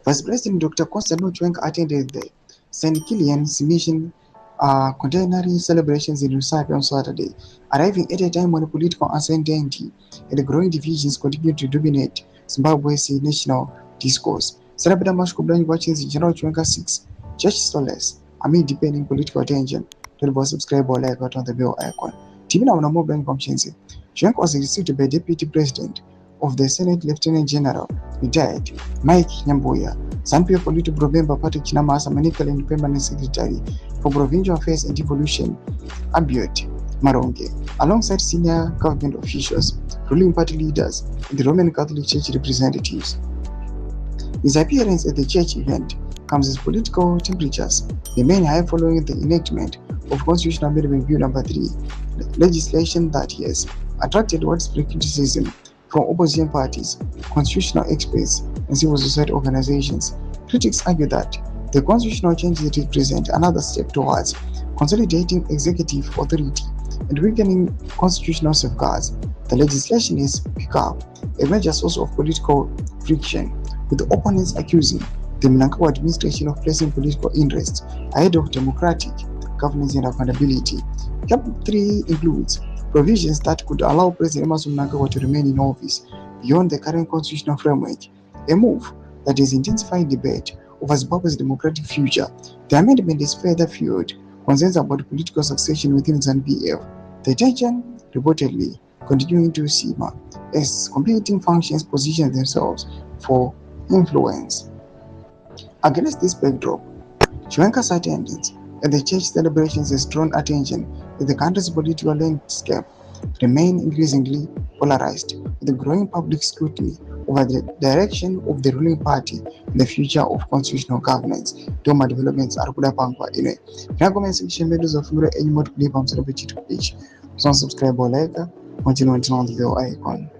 Vice President Dr. Constantine Chiwenga attended the St. Kilian's Mission Centenary celebrations in Lusaka on Saturday, arriving at a time when political uncertainty and growing divisions continue to dominate Zimbabwe's national discourse. Celebrity Mashkublan watching the General Chiwenga 6 Church Solace amid deepening political tension. Don't forget subscribe or like on the bell icon. Tivina Unamoblan Comchenzi. Chiwenga was received by Deputy President of the Senate Lieutenant General, retired Mike Nyambuya, Sanpio Polito Provemba Party CHAMISA Medical and Permanent Secretary for Provincial Affairs and Devolution, Abiot Maronge, alongside senior government officials, ruling party leaders, and the Roman Catholic Church representatives. His appearance at the church event comes as political temperatures remain high following the enactment of Constitutional Amendment Bill No. 3, legislation that has attracted widespread criticism from opposition parties, constitutional experts, and civil society organizations. Critics argue that the constitutional changes represent another step towards consolidating executive authority and weakening constitutional safeguards. The legislation has become a major source of political friction, with opponents accusing the mnangagwa administration of placing political interests ahead of democratic governance and accountability. Chapter 3 includes provisions that could allow President Mnangagwa to remain in office beyond the current constitutional framework, a move that is intensifying debate over Zimbabwe's democratic future. The amendment is further fueled concerns about political succession within ZANU-PF. The tension reportedly continuing to simmer as competing functions position themselves for influence. Against this backdrop, Chiwenga's attendance at the church celebrations has drawn attention as the country's political landscape remains increasingly polarized, with growing public scrutiny over the direction of the ruling party and the future of constitutional governance. Toma developments are kuda pangwa ine. Comment section medos of mura any more clip on the page. Subscribe or like, continue on the bell icon.